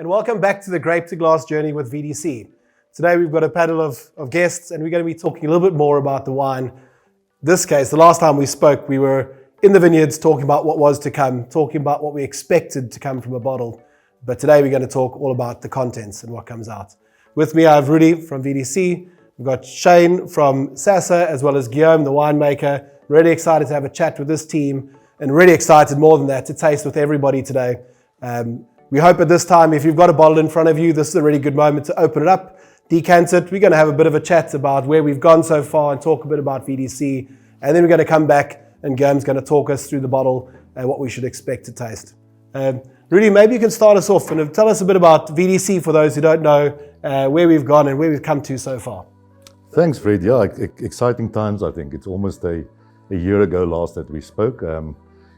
and welcome back to the Grape to Glass journey with VDC. Today we've got a panel of guests and we're going to be talking a little bit more about the wine. In this case, the last time we spoke, we were in the vineyards talking about what was to come, talking about what we expected to come from a bottle. But today we're going to talk all about the contents and what comes out. With me I have Rudy from VDC, we've got Shane from Sasa, as well as Guillaume, the winemaker. Really excited to have a chat with this team and really excited more than that to taste with everybody today. We hope at this time, if you've got a bottle in front of you, this is a really good moment to open it up, decant it. We're going to have a bit of a chat about where we've gone so far and talk a bit about VDC. And then we're going to come back and Guillaume's going to talk us through the bottle and what we should expect to taste. Rudy, maybe you can start us off and tell us a bit about VDC for those who don't know where we've gone and where we've come to so far. Thanks, Fred. Yeah, exciting times, I think. It's almost a year ago last that we spoke.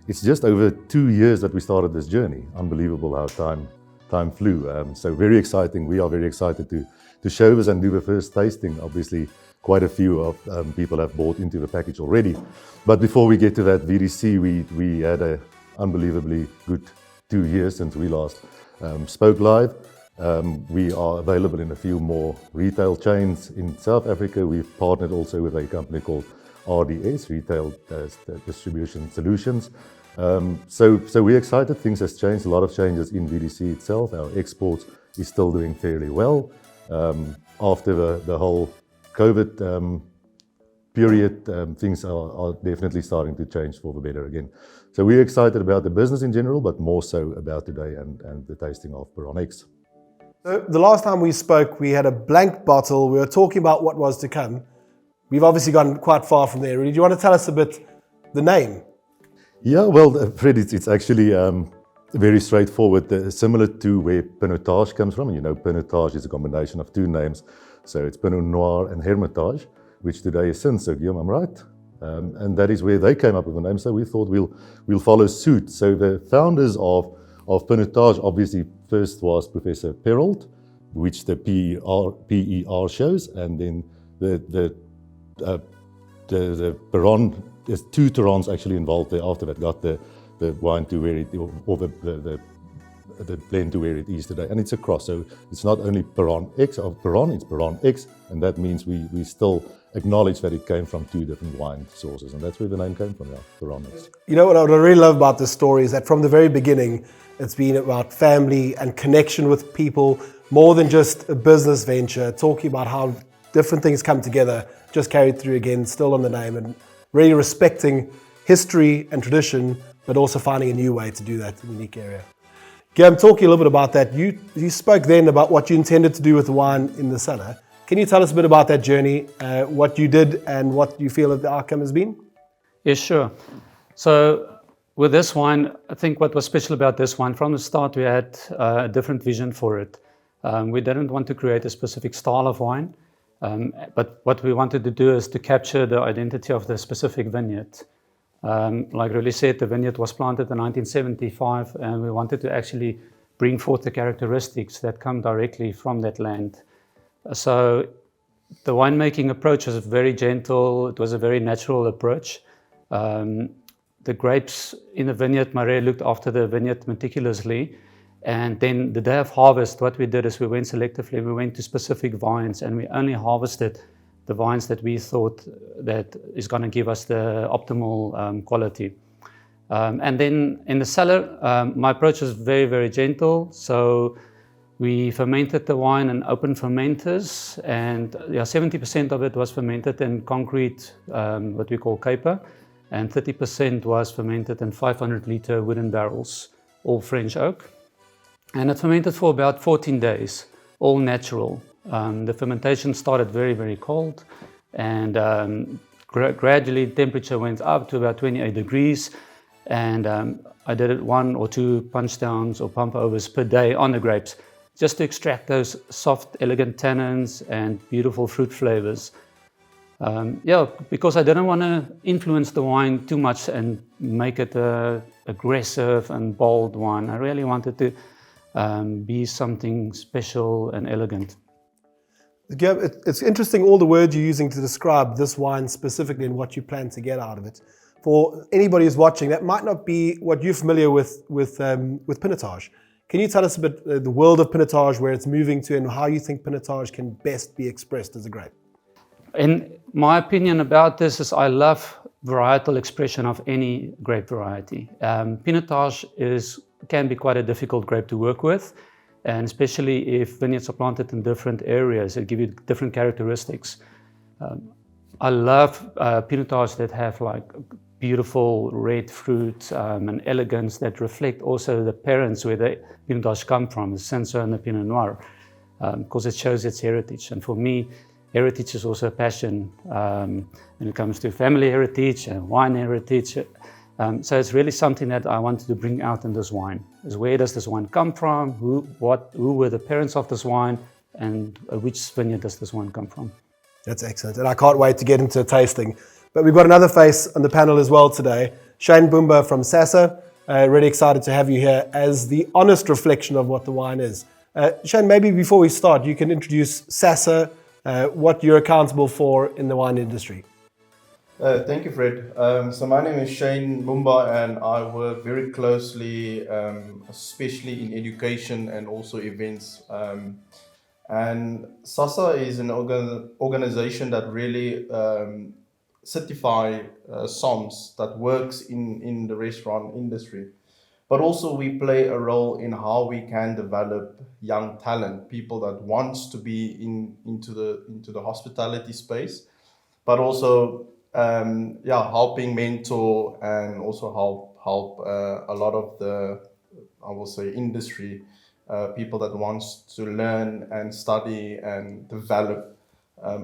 It's just over 2 years that we started this journey. Unbelievable how time flew. So very exciting. We are very excited to show this and do the first tasting. Obviously, quite a few of people have bought into the package already. But before we get to that, VDC, we had an unbelievably good 2 years since we last spoke live. We are available in a few more retail chains in South Africa. We've partnered also with a company called RDS, Retail Distribution Solutions. So we're excited. Things has changed. A lot of changes in VDC itself. Our exports is still doing fairly well. After the whole COVID period, things are definitely starting to change for the better again. So we're excited about the business in general, but more so about today and the tasting of Perron X. So the last time we spoke, we had a blank bottle. We were talking about what was to come. We've obviously gone quite far from there. Do you want to tell us a bit the name? Yeah, well, Fred, it's actually very straightforward, similar to where Pinotage comes from. You know, Pinotage is a combination of two names. So it's Pinot Noir and Hermitage, which today is Sin. So Guillaume, I'm right. And that is where they came up with the name. So we thought we'll follow suit. So the founders of Pinotage obviously first was Professor Perron, which the PER shows, and then the Perron, there's two Terrans actually involved there after that got the wine to where it, or the blend to where it is today. And it's a cross, so it's not only Perron X of Perron, it's Perron X, and that means we still acknowledge that it came from two different wine sources, and that's where the name came from, yeah, Perron X. You know what I really love about this story is that from the very beginning, it's been about family and connection with people, more than just a business venture, talking about how different things come together, just carried through again, still on the name, and really respecting history and tradition, but also finding a new way to do that in a unique area. Guillaume, talking a little bit about that, you spoke then about what you intended to do with the wine in the cellar. Can you tell us a bit about that journey, what you did and what you feel that the outcome has been? Yes, sure. So with this wine, I think what was special about this wine, from the start we had a different vision for it. We didn't want to create a specific style of wine, but what we wanted to do is to capture the identity of the specific vineyard. Like Rudy said, the vineyard was planted in 1975, and we wanted to actually bring forth the characteristics that come directly from that land. So the winemaking approach was very gentle. It was a very natural approach. The grapes in the vineyard, Marais looked after the vineyard meticulously. And then the day of harvest, what we did is we went selectively. We went to specific vines and we only harvested the vines that we thought that is going to give us the optimal quality. And then in the cellar, my approach was very, very gentle. So we fermented the wine in open fermenters, and 70% of it was fermented in concrete, what we call caper, and 30% was fermented in 500-liter wooden barrels, all French oak. And it fermented for about 14 days, all natural. The fermentation started very, very cold, and gradually temperature went up to about 28 degrees. And I did it 1 or 2 punch downs or pump overs per day on the grapes, just to extract those soft, elegant tannins and beautiful fruit flavors. Because I didn't want to influence the wine too much and make it aggressive and bold wine. I really wanted to be something special and elegant. It's interesting all the words you're using to describe this wine specifically and what you plan to get out of it. For anybody who's watching, that might not be what you're familiar with Pinotage. Can you tell us a bit the world of Pinotage, where it's moving to, and how you think Pinotage can best be expressed as a grape? In my opinion about this is I love varietal expression of any grape variety. Pinotage can be quite a difficult grape to work with, and especially if vineyards are planted in different areas, it gives you different characteristics. I love Pinotage that have like beautiful red fruit and elegance that reflect also the parents where the Pinotage come from, the Cinsault and the Pinot Noir, because it shows its heritage. And for me, heritage is also a passion when it comes to family heritage and wine heritage. So it's really something that I wanted to bring out in this wine. Is where does this wine come from? Who were the parents of this wine? And which vineyard does this wine come from? That's excellent. And I can't wait to get into a tasting. But we've got another face on the panel as well today. Shane Bumba from Sasa. Really excited to have you here as the honest reflection of what the wine is. Shane, maybe before we start, you can introduce Sasa, what you're accountable for in the wine industry. Thank you, Fred. So my name is Shane Mumba, and I work very closely, especially in education and also events. And Sasa is an organization that really certify SOMs that works in the restaurant industry. But also we play a role in how we can develop young talent, people that wants to be into the hospitality space, but also helping mentor and also help a lot of the, I will say, industry people that wants to learn and study and develop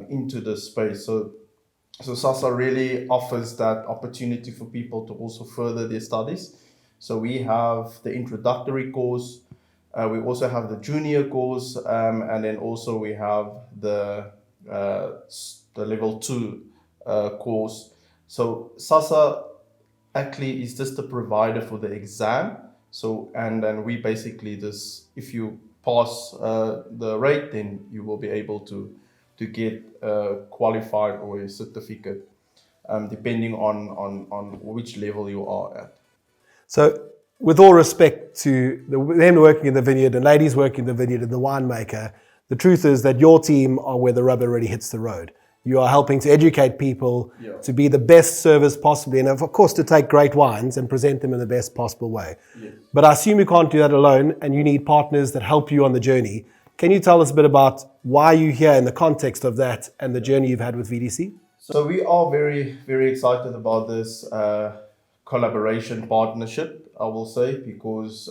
into the space. So Sasa really offers that opportunity for people to also further their studies. So we have the introductory course, we also have the junior course, and then also we have the level 2 course. So Sasa actually is just a provider for the exam. So, and then we basically just, if you pass the rate, then you will be able to get qualified or a certificate, depending on which level you are at. So, with all respect to the men working in the vineyard and ladies working in the vineyard and the winemaker, the truth is that your team are where the rubber really hits the road. You are helping to educate people to be the best service possibly, and of course to take great wines and present them in the best possible way. Yes. But I assume you can't do that alone, and you need partners that help you on the journey. Can you tell us a bit about why you're here in the context of that and the journey you've had with VDC? So we are very, very excited about this collaboration partnership, I will say, because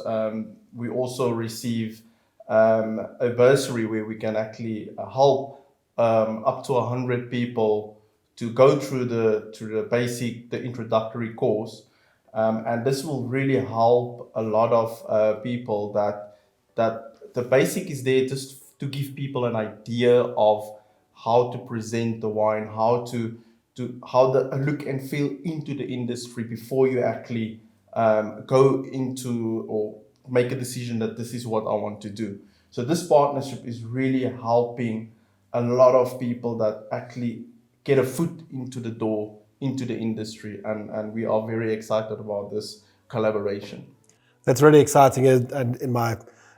we also receive a bursary where we can actually help up to 100 people to go through the introductory course, and this will really help a lot of people that the basic is there just to give people an idea of how to present the wine, how the look and feel into the industry before you actually go into or make a decision that this is what I want to do. So this partnership is really helping a lot of people that actually get a foot into the door into the industry, and we are very excited about this collaboration. That's really exciting, and in my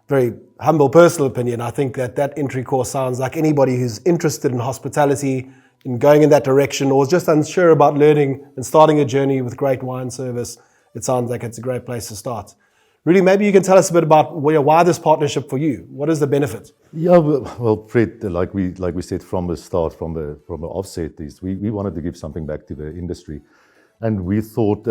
very humble personal opinion, I think that entry course sounds like anybody who's interested in hospitality, in going in that direction, or is just unsure about learning and starting a journey with great wine service, it sounds like it's a great place to start. Really, maybe you can tell us a bit about why this partnership for you. What is the benefit? Yeah, well, Fred, like we said from the start, from the offset, is we wanted to give something back to the industry, and we thought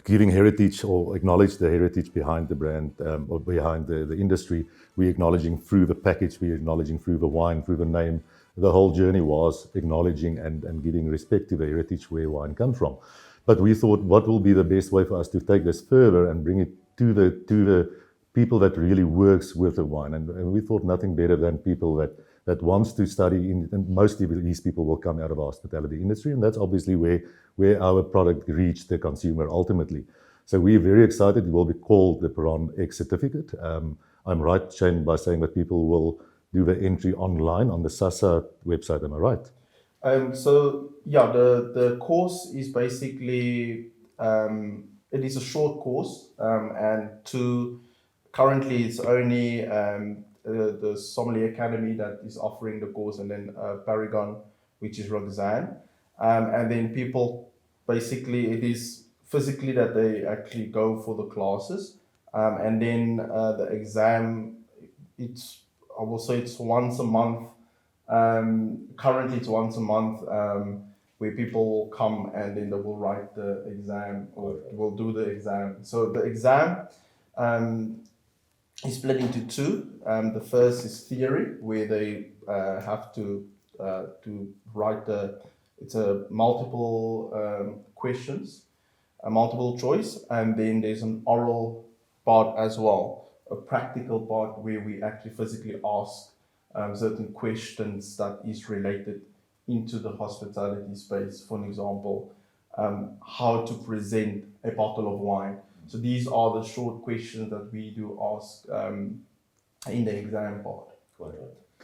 giving heritage or acknowledge the heritage behind the brand or behind the industry. We're acknowledging through the package, we're acknowledging through the wine, through the name. The whole journey was acknowledging and giving respect to the heritage where wine comes from. But we thought, what will be the best way for us to take this further and bring it to the people that really works with the wine? And we thought nothing better than people that wants to study, and mostly these people will come out of the hospitality industry, and that's obviously where our product reached the consumer ultimately. So we're very excited. It will be called the Perron X certificate. I'm right, Shane, by saying that people will do the entry online on the Sasa website, am I right? So yeah, the course is basically, it is a short course, and currently it's only the Sommelier Academy that is offering the course, and then Paragon, which is Roxanne. And then people, basically it is physically that they actually go for the classes. And then the exam, I will say it's once a month. Currently it's once a month, where people will come and then they will write the exam or will do the exam. So the exam is split into two. The first is theory, where they have to write it's a multiple questions, a multiple choice, and then there's an oral part as well, a practical part where we actually physically ask certain questions that is related into the hospitality space. For an example, how to present a bottle of wine. So these are the short questions that we do ask in the exam part.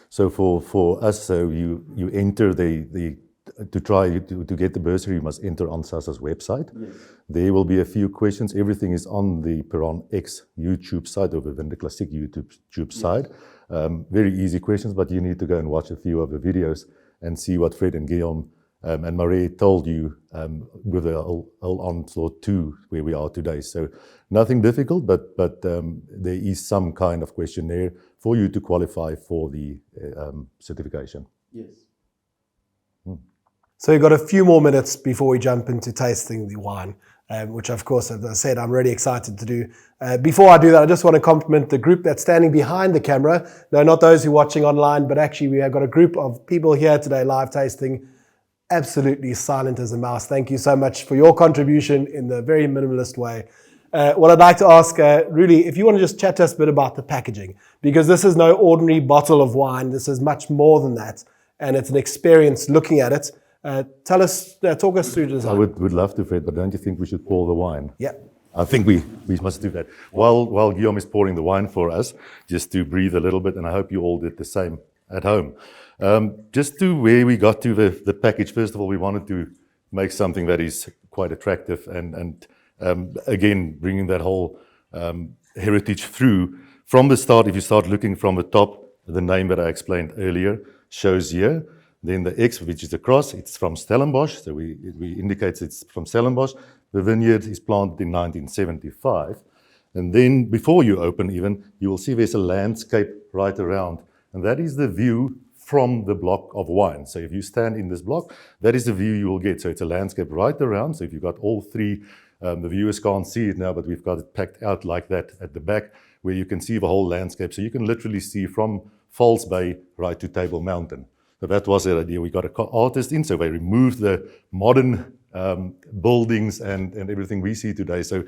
So for us, so you enter to get the bursary, you must enter on SASA's website. Yes. There will be a few questions. Everything is on the Perron X YouTube site or the Vin de Classique YouTube site. Very easy questions, but you need to go and watch a few of the videos and see what Fred and Guillaume and Marie told you with the whole onslaught to where we are today. So nothing difficult, but there is some kind of questionnaire for you to qualify for the certification. Yes. So we've got a few more minutes before we jump into tasting the wine, which of course, as I said, I'm really excited to do. Before I do that, I just want to compliment the group that's standing behind the camera. No, not those who are watching online, but actually we have got a group of people here today live tasting, absolutely silent as a mouse. Thank you so much for your contribution in the very minimalist way. What I'd like to ask, really, if you want to just chat to us a bit about the packaging, because this is no ordinary bottle of wine. This is much more than that, and it's an experience looking at it. Talk us through the design. I would love to, Fred, but don't you think we should pour the wine? Yeah. I think we must do that. While Guillaume is pouring the wine for us, just to breathe a little bit, and I hope you all did the same at home. Just to where we got to the package, first of all, we wanted to make something that is quite attractive and again, bringing that whole heritage through. From the start, if you start looking from the top, the name that I explained earlier shows here. Then the X, which is the cross, it's from Stellenbosch, so we indicate it's from Stellenbosch. The vineyard is planted in 1975. And then before you open even, you will see there's a landscape right around. And that is the view from the block of wine. So if you stand in this block, that is the view you will get. So it's a landscape right around. So if you've got all three, the viewers can't see it now, but we've got it packed out like that at the back, where you can see the whole landscape. So you can literally see from Falls Bay right to Table Mountain. So that was the idea. We got an artist in, so they removed the modern buildings and everything we see today. So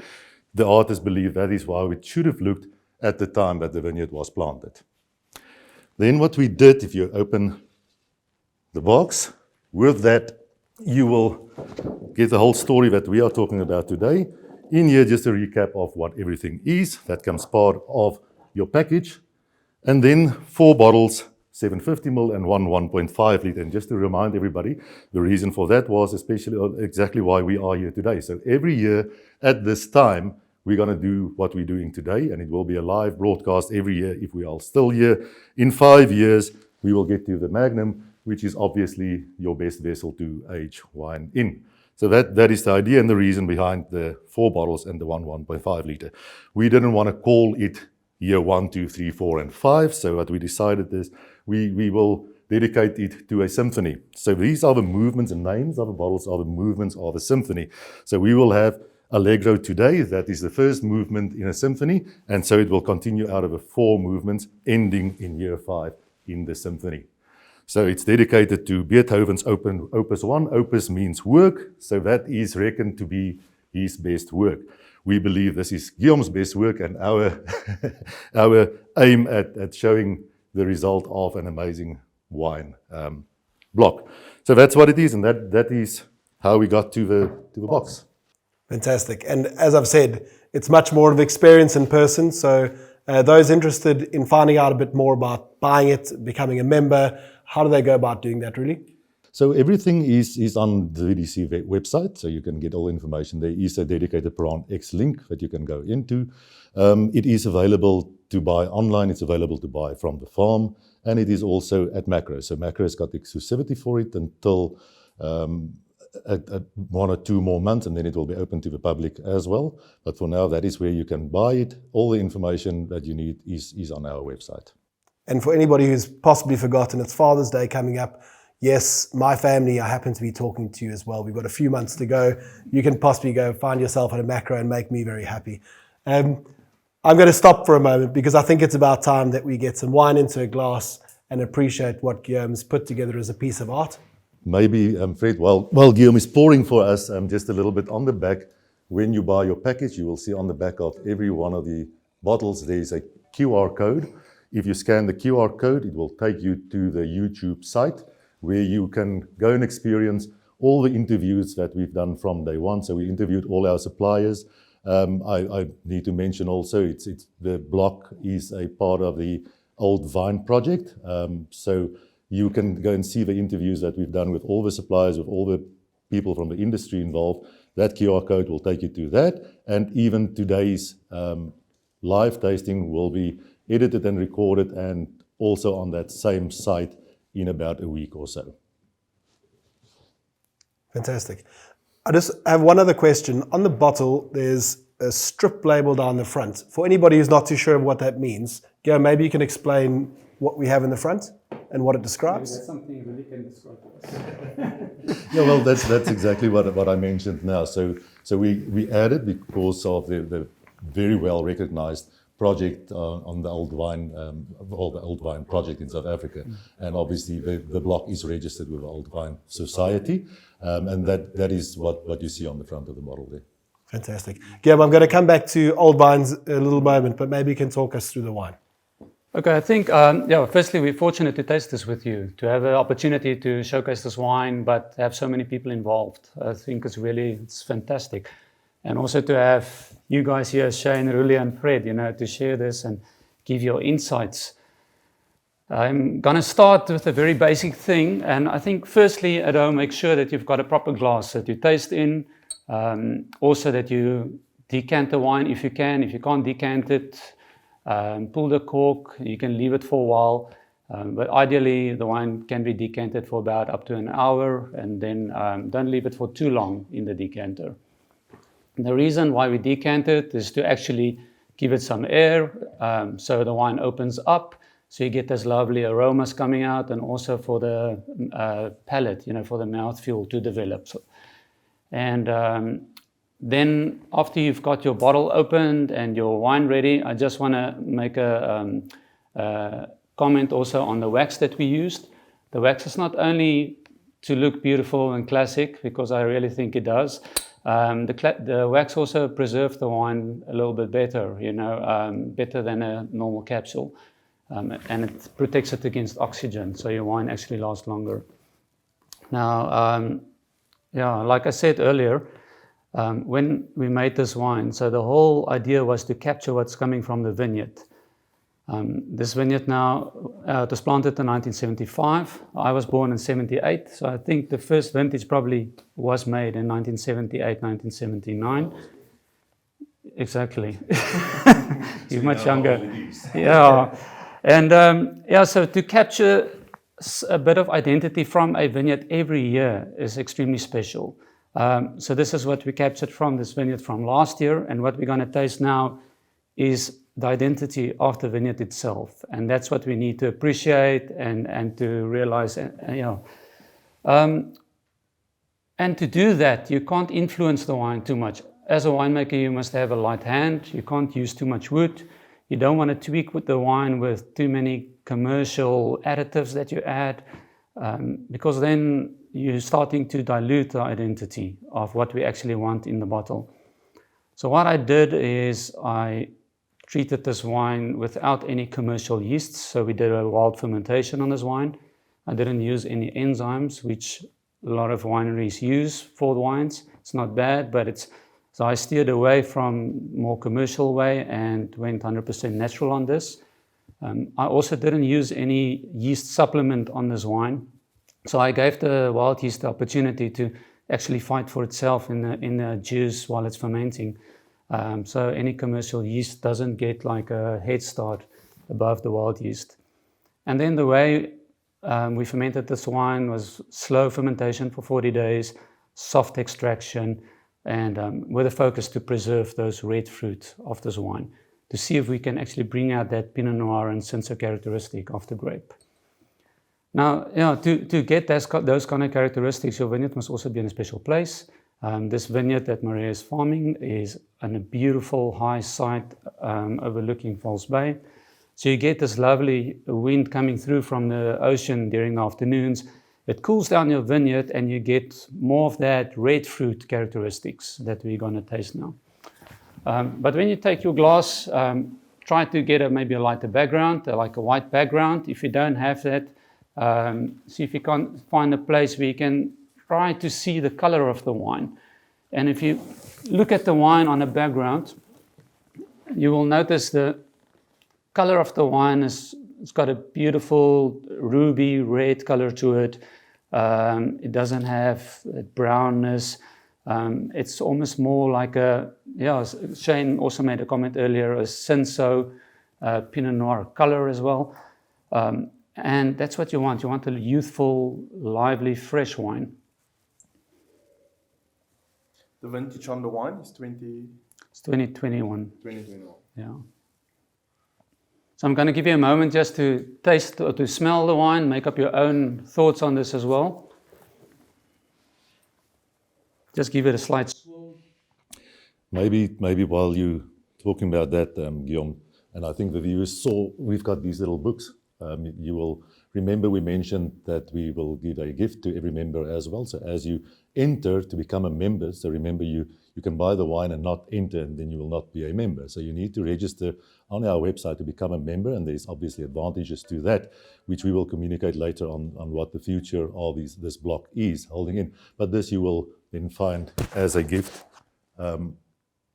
the artists believe that is why it should have looked at the time that the vineyard was planted. Then what we did, if you open the box, with that you will get the whole story that we are talking about today. In here, just a recap of what everything is. That comes part of your package. And then 4 bottles, 750 ml and 1.5 liter. And just to remind everybody, the reason for that was especially exactly why we are here today. So every year at this time, we're going to do what we're doing today, and it will be a live broadcast every year if we are still here. In 5 years, we will get to the Magnum, which is obviously your best vessel to age wine in. So that is the idea and the reason behind the 4 bottles and the 1.5 liter. We didn't want to call it year 1, 2, 3, 4, and 5. So what we decided is we will dedicate it to a symphony. So these are the movements and names of the bottles are the movements of a symphony. So we will have Allegro today, that is the first movement in a symphony, and so it will continue out of the 4 movements, ending in year 5 in the symphony. So it's dedicated to Beethoven's Opus 1. Opus means work, so that is reckoned to be his best work. We believe this is Guillaume's best work, and our our aim at showing the result of an amazing wine block. So that's what it is, and that is how we got to the box. Fantastic. And as I've said, it's much more of experience in person. So those interested in finding out a bit more about buying it, becoming a member, how do they go about doing that really? So everything is on the VDC website, so you can get all information. There is a dedicated Perron X link that you can go into. It is available to buy online, it's available to buy from the farm, and it is also at Macro. So Macro has got exclusivity for it until at 1 or 2 more months, and then it will be open to the public as well. But for now, that is where you can buy it. All the information that you need is on our website. And for anybody who's possibly forgotten, it's Father's Day coming up. Yes, my family, I happen to be talking to you as well. We've got a few months to go. You can possibly go find yourself at a Macro and make me very happy. I'm going to stop for a moment because I think it's about time that we get some wine into a glass and appreciate what Guillaume's put together as a piece of art. Maybe, Fred, while Guillaume is pouring for us, just a little bit on the back, when you buy your package, you will see on the back of every one of the bottles, there is a QR code. If you scan the QR code, it will take you to the YouTube site where you can go and experience all the interviews that we've done from day one. So we interviewed all our suppliers. I need to mention also, the block is a part of the Old Vine project. So you can go and see the interviews that we've done with all the suppliers, with all the people from the industry involved. That QR code will take you to that. And even today's live tasting will be edited and recorded and also on that same site in about a week or so. Fantastic. I just have one other question. On the bottle, there's a strip label down the front. For anybody who's not too sure of what that means, Guillaume, maybe you can explain what we have in the front and what it describes? Maybe that's something you really can describe to us. Yeah, well, that's exactly what I mentioned now. So we added because of the very well recognized project on the Old Vine, the Old Vine project in South Africa, and obviously the block is registered with the Old Vine Society, and that is what you see on the front of the bottle there. Fantastic. Guillaume, I'm going to come back to Old Vines in a little moment, but maybe you can talk us through the wine. Okay, I think, firstly, we're fortunate to taste this with you, to have the opportunity to showcase this wine, but have so many people involved. I think it's fantastic. And also to have you guys here, Shane, Ruli, and Fred, to share this and give your insights. I'm going to start with a very basic thing. And I think, firstly, at home, make sure that you've got a proper glass that you taste in. Also that you decant the wine if you can. If you can't decant it, pull the cork. You can leave it for a while. But ideally, the wine can be decanted for about up to an hour. And then don't leave it for too long in the decanter. The reason why we decant it is to actually give it some air, so the wine opens up, so you get those lovely aromas coming out, and also for the palate, for the mouthfeel to develop. And then after you've got your bottle opened and your wine ready, I just want to make a comment also on the wax that we used. The wax is not only to look beautiful and classic, because I really think it does. The wax also preserves the wine a little bit better, better than a normal capsule. And it protects it against oxygen, so your wine actually lasts longer. Now, like I said earlier, when we made this wine, so the whole idea was to capture what's coming from the vineyard. This vineyard now, it was planted in 1975. I was born in 78, so I think the first vintage probably was made in 1978, 1979. Exactly. You're much younger. Yeah. And so to capture a bit of identity from a vineyard every year is extremely special. So this is what we captured from this vineyard from last year, and what we're going to taste now is the identity of the vineyard itself, and that's what we need to appreciate and to realize. And to do that, you can't influence the wine too much. As a winemaker, you must have a light hand. You can't use too much wood. You don't want to tweak with the wine with too many commercial additives that you add, because then you're starting to dilute the identity of what we actually want in the bottle. So what I did is I treated this wine without any commercial yeasts. So we did a wild fermentation on this wine. I didn't use any enzymes, which a lot of wineries use for the wines. It's not bad, but so I steered away from more commercial way and went 100% natural on this. I also didn't use any yeast supplement on this wine. So I gave the wild yeast the opportunity to actually fight for itself in the juice while it's fermenting. So any commercial yeast doesn't get like a head start above the wild yeast. And then the way we fermented this wine was slow fermentation for 40 days, soft extraction, and with a focus to preserve those red fruit of this wine, to see if we can actually bring out that Pinot Noir and Cinsault characteristic of the grape. Now, to get those kind of characteristics, your vineyard must also be in a special place. This vineyard that Maria is farming is on a beautiful high site overlooking False Bay. So you get this lovely wind coming through from the ocean during the afternoons. It cools down your vineyard and you get more of that red fruit characteristics that we're going to taste now. But when you take your glass, try to get maybe a lighter background, like a white background. If you don't have that, see if you can find a place where you can try to see the color of the wine. And if you look at the wine on a background, you will notice the color of the wine it's got a beautiful ruby red color to it. It doesn't have brownness. It's almost more like Shane also made a comment earlier, a Cinsault Pinot Noir color as well. And that's what you want. You want a youthful, lively, fresh wine. The vintage on the wine is It's 2021. 2021. Yeah. So I'm going to give you a moment just to taste or to smell the wine, make up your own thoughts on this as well. Just give it a slight swirl. Maybe while you're talking about that, Guillaume, and I think the viewers saw, we've got these little books. You will remember we mentioned that we will give a gift to every member as well. So as you enter to become a member, so remember you can buy the wine and not enter, and then you will not be a member. So you need to register on our website to become a member, and there's obviously advantages to that, which we will communicate later on what the future of this block is holding in. But this you will then find as a gift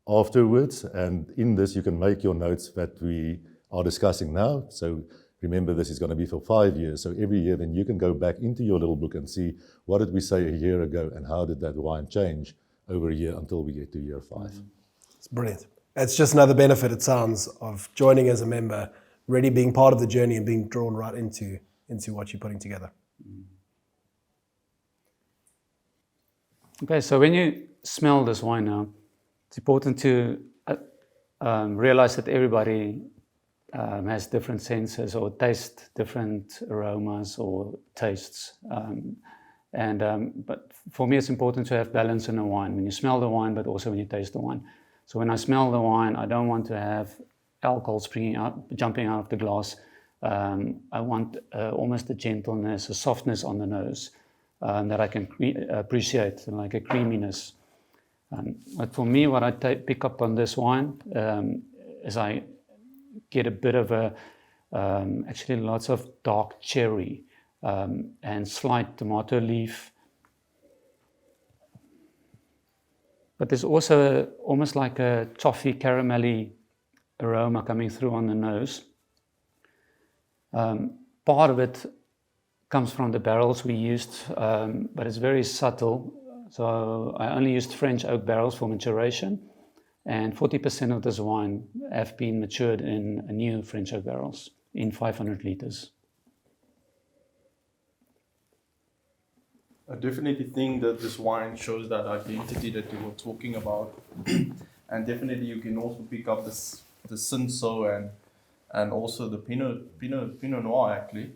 afterwards, and in this you can make your notes that we are discussing now. So remember, this is going to be for 5 years. So every year, then you can go back into your little book and see what did we say a year ago and how did that wine change over a year until we get to year 5. It's brilliant. It's just another benefit, it sounds, of joining as a member, really being part of the journey and being drawn right into what you're putting together. Okay, so when you smell this wine now, it's important to realize that everybody has different senses or taste different aromas or tastes. But for me, it's important to have balance in a wine. When you smell the wine, but also when you taste the wine. So when I smell the wine, I don't want to have alcohol jumping out of the glass. I want almost a gentleness, a softness on the nose that I can appreciate, like a creaminess. But for me, what I pick up on this wine is I get a bit of actually lots of dark cherry and slight tomato leaf. But there's also almost like a toffee caramelly aroma coming through on the nose. Part of it comes from the barrels we used, but it's very subtle. So I only used French oak barrels for maturation, and 40% of this wine have been matured in new French oak barrels in 500 liters. I definitely think that this wine shows that identity that you were talking about, and definitely you can also pick up the Cinsault and also the Pinot Noir actually.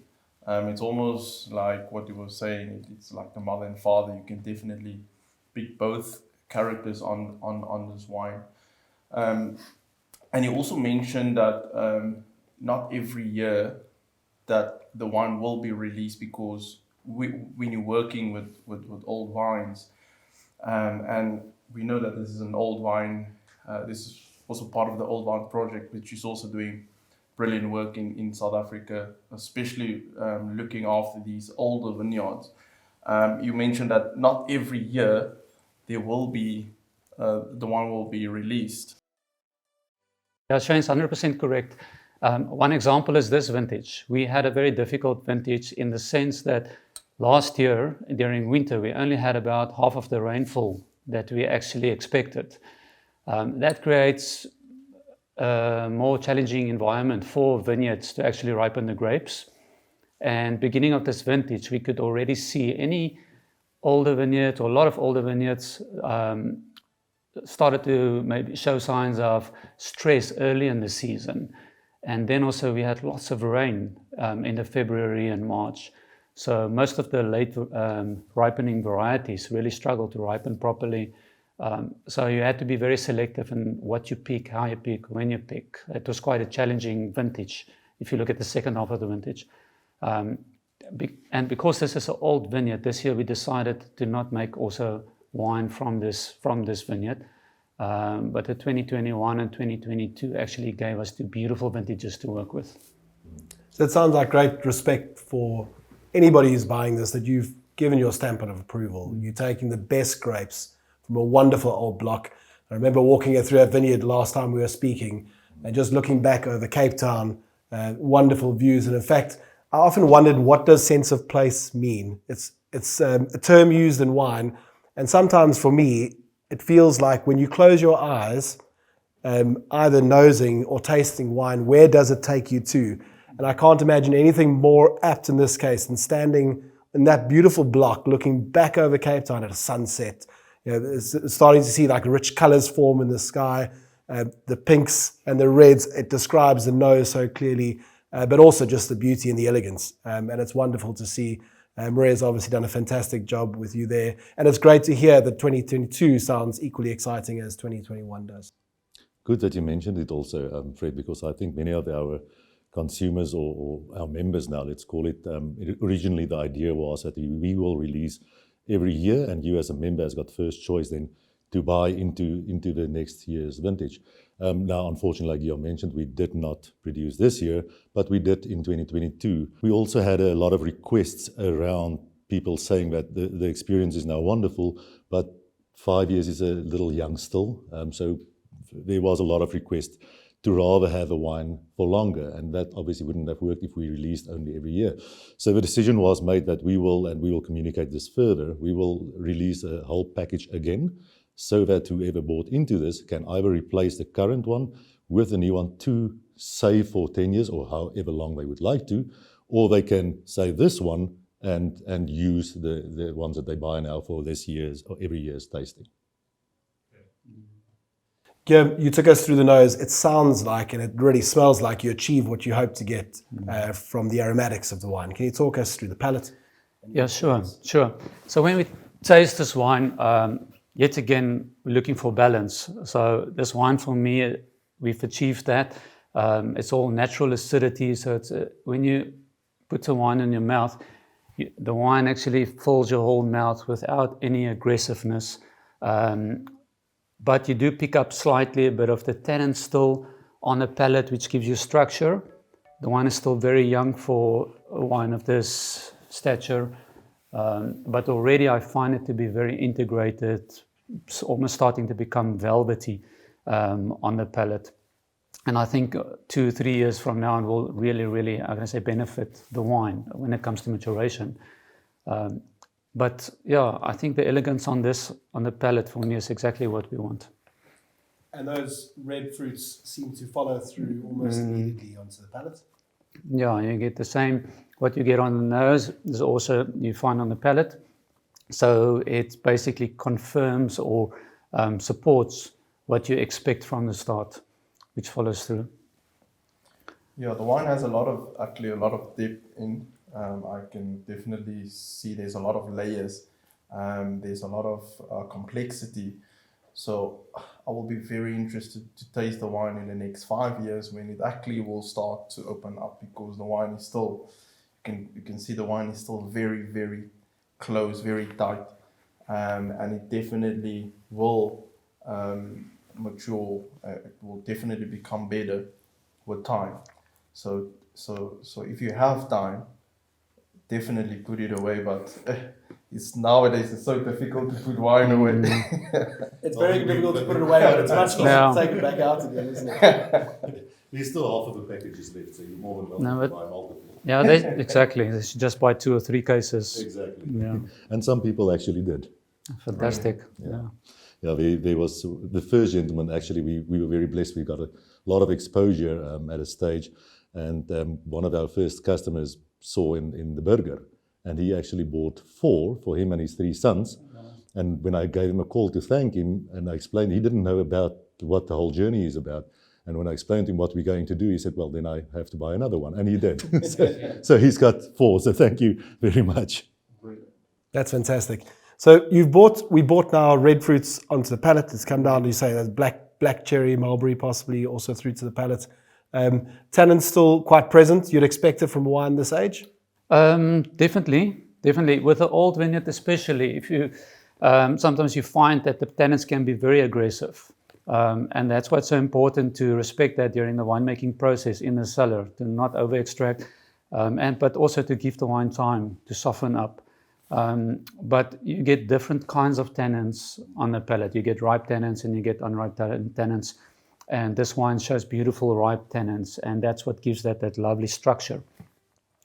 It's almost like what you were saying. It's like the mother and father. You can definitely pick both characters on this wine. And you also mentioned that not every year that the wine will be released, because when you're working with old wines, and we know that this is an old wine, this is also part of the Old Wine Project, which is also doing brilliant work in South Africa, especially looking after these older vineyards. You mentioned that not every year there will be, the wine will be released. Yeah, Shane's 100% correct. One example is this vintage. We had a very difficult vintage in the sense that Last year, during winter, we only had about half of the rainfall that we actually expected. That creates a more challenging environment for vineyards to actually ripen the grapes. And beginning of this vintage, we could already see any older vineyard or a lot of older vineyards started to maybe show signs of stress early in the season. And then also we had lots of rain in the February and March. So most of the late ripening varieties really struggled to ripen properly. So you had to be very selective in what you pick, how you pick, when you pick. It was quite a challenging vintage if you look at the second half of the vintage. And because this is an old vineyard, this year we decided to not make also wine from this vineyard. But the 2021 and 2022 actually gave us two beautiful vintages to work with. So it sounds like great respect for anybody who's buying this, that you've given your stamp of approval. You're taking the best grapes from a wonderful old block. I remember walking through a vineyard last time we were speaking and just looking back over Cape Town, wonderful views. And in fact, I often wondered, what does sense of place mean? It's a term used in wine. And sometimes for me, it feels like when you close your eyes, either nosing or tasting wine, where does it take you to? And I can't imagine anything more apt in this case than standing in that beautiful block, looking back over Cape Town at a sunset. It's starting to see like rich colors form in the sky, the pinks and the reds. It describes the nose so clearly, but also just the beauty and the elegance. And it's wonderful to see. Maria's obviously done a fantastic job with you there. And it's great to hear that 2022 sounds equally exciting as 2021 does. Good that you mentioned it also, Fred, because I think many of our consumers or our members now, let's call it, originally the idea was that we will release every year, and you as a member has got first choice then to buy into the next year's vintage. Now, unfortunately, like you mentioned, we did not produce this year, but we did in 2022. We also had a lot of requests around people saying that the experience is now wonderful, but 5 years is a little young still. So there was a lot of requests to rather have a wine for longer, and that obviously wouldn't have worked if we released only every year. So the decision was made that we will communicate this further. We will release a whole package again, so that whoever bought into this can either replace the current one with a new one to save for 10 years or however long they would like to, or they can save this one and use the ones that they buy now for this year's or every year's tasting. Yeah, you took us through the nose. It sounds like, and it really smells like, you achieve what you hope to get from the aromatics of the wine. Can you talk us through the palate? Yeah, sure. So when we taste this wine, yet again, we're looking for balance. So this wine, for me, we've achieved that. It's all natural acidity. So it's when you put the wine in your mouth, the wine actually fills your whole mouth without any aggressiveness. But you do pick up slightly a bit of the tannin still on the palate, which gives you structure. The wine is still very young for a wine of this stature. But already I find it to be very integrated. It's almost starting to become velvety on the palate. And I think 2-3 years from now, it will really, I'm going to say, benefit the wine when it comes to maturation. But yeah, I think the elegance on the palate for me is exactly what we want. And those red fruits seem to follow through almost immediately onto the palate. Yeah, you get the same. What you get on the nose is also you find on the palate. So it basically confirms or supports what you expect from the start, which follows through. Yeah, the wine has a lot of depth in. I can definitely see there's a lot of layers. There's a lot of complexity. So I will be very interested to taste the wine in the next 5 years when it actually will start to open up, because the wine is still, you can see the wine is still very, very close, very tight. And it definitely will mature. It will definitely become better with time. So if you have time, definitely put it away. But nowadays it's so difficult to put wine away. It's very difficult to put it away, but it's much easier Yeah. to take it back out again, isn't it? There's still half of the packages left, so you're more than welcome No, to but- buy multiple. Yeah, exactly. They should just buy 2 or 3 cases. Exactly. Yeah, And some people actually did. fantastic. Yeah. Yeah, there was the first gentleman. Actually, we were very blessed. We got a lot of exposure at a stage, and one of our first customers saw in the burger, and he actually bought 4 for him and his 3 sons. And when I gave him a call to thank him, and I explained, he didn't know about what the whole journey is about. And when I explained to him what we're going to do, he said, "Well, then I have to buy another one," and he did. so he's got 4. So thank you very much. That's fantastic. So we bought now red fruits onto the pallet. It's come down, you say, there's black cherry, mulberry possibly also through to the pallet. Tannins still quite present. You'd expect it from wine this age? Definitely. With the old vineyard especially, if you sometimes you find that the tannins can be very aggressive. And that's why it's so important to respect that during the winemaking process in the cellar, to not over extract, but also to give the wine time to soften up. But you get different kinds of tannins on the palate. You get ripe tannins and you get unripe tannins. And this wine shows beautiful ripe tannins, and that's what gives that lovely structure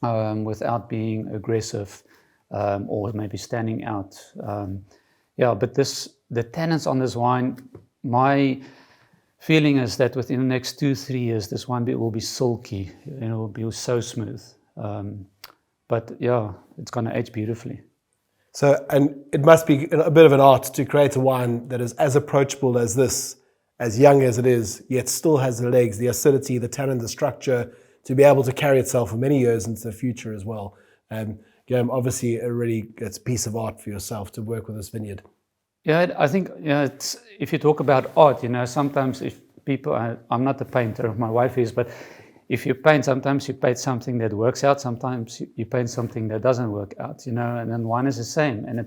without being aggressive or maybe standing out. But the tannins on this wine, my feeling is that within the next 2-3 years, this wine will be silky and it will be so smooth. But yeah, it's going to age beautifully. So, and it must be a bit of an art to create a wine that is as approachable as this, as young as it is, yet still has the legs, the acidity, the tannin, the structure, to be able to carry itself for many years into the future as well. Obviously, it's a piece of art for yourself to work with this vineyard. Yeah, I think if you talk about art, sometimes if people, I'm not a painter, my wife is, but if you paint, sometimes you paint something that works out, sometimes you paint something that doesn't work out, and then wine is the same. And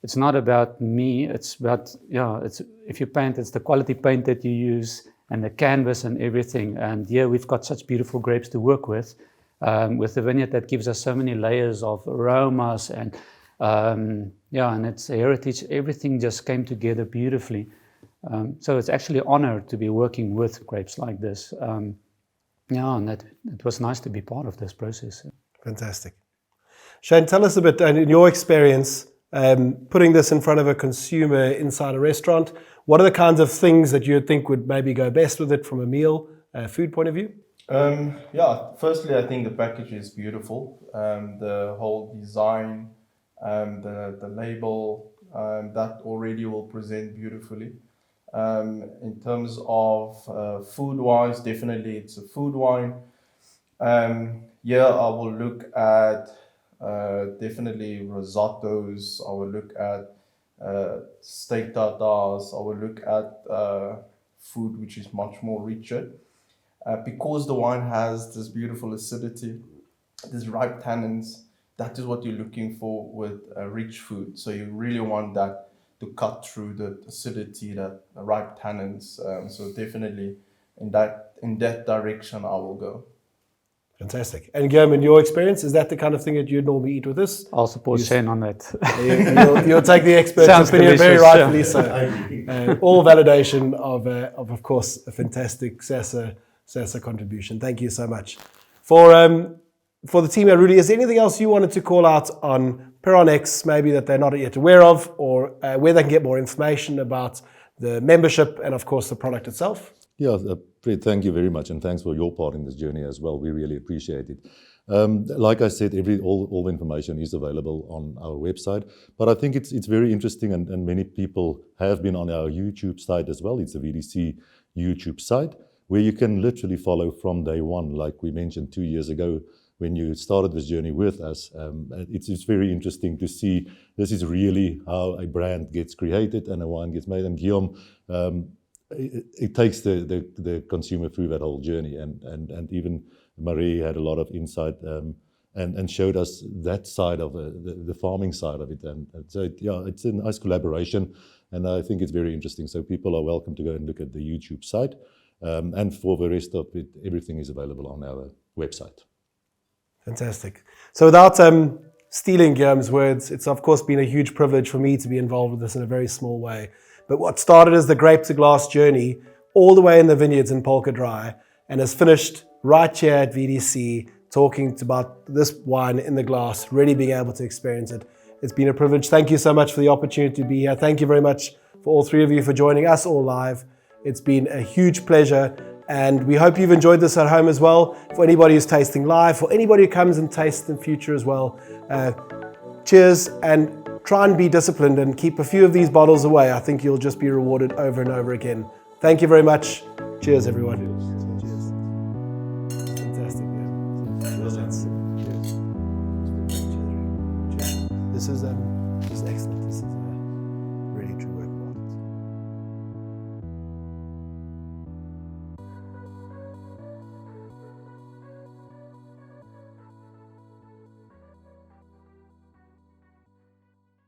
it's not about me, it's about, if you paint, it's the quality paint that you use and the canvas and everything. And here we've got such beautiful grapes to work with the vineyard that gives us so many layers of aromas and and it's a heritage. Everything just came together beautifully. So it's actually an honor to be working with grapes like this. And it was nice to be part of this process. Fantastic. Shane, tell us a bit, and in your experience, putting this in front of a consumer inside a restaurant, what are the kinds of things that you would think would maybe go best with it from a meal, food point of view? Firstly, I think the package is beautiful. The whole design, the label, that already will present beautifully. In terms of food-wise, definitely it's a food wine. I will look at definitely risottos. I will look at steak tartares. I will look at food which is much more richer. Because the wine has this beautiful acidity, these ripe tannins, that is what you're looking for with rich food. So you really want that to cut through the acidity, the ripe tannins. So definitely in that direction I will go. Fantastic. And Guillaume, in your experience, is that the kind of thing that you'd normally eat with this? I'll support Shane on that. You'll take the expert's Sounds opinion very delicious, rightfully so. All validation of course, a fantastic Sasa contribution. Thank you so much. For the team at Rudy, is there anything else you wanted to call out on Perron X, maybe that they're not yet aware of, or where they can get more information about the membership and, of course, the product itself? Yeah, Fred, thank you very much, and thanks for your part in this journey as well. We really appreciate it. Like I said, all the information is available on our website, but I think it's very interesting, and many people have been on our YouTube site as well. It's the VDC YouTube site, where you can literally follow from day one, like we mentioned 2 years ago, when you started this journey with us. It's very interesting to see this is really how a brand gets created and a wine gets made. And Guillaume, it takes the consumer through that whole journey. And even Marie had a lot of insight and showed us that side of the farming side of it. And so, it's a nice collaboration. And I think it's very interesting. So people are welcome to go and look at the YouTube site. And for the rest of it, everything is available on our website. Fantastic. So without stealing Guillaume's words, it's of course been a huge privilege for me to be involved with this in a very small way. But what started as the grape to glass journey all the way in the vineyards in Polka Dry and has finished right here at VDC talking about this wine in the glass, really being able to experience it. It's been a privilege. Thank you so much for the opportunity to be here. Thank you very much for all three of you for joining us all live. It's been a huge pleasure, and we hope you've enjoyed this at home as well. For anybody who's tasting live, for anybody who comes and tastes in future as well, cheers, and try and be disciplined and keep a few of these bottles away. I think you'll just be rewarded over and over again. Thank you very much. Cheers, everyone. Cheers. Fantastic. Yeah. Cheers. This is excellent. This is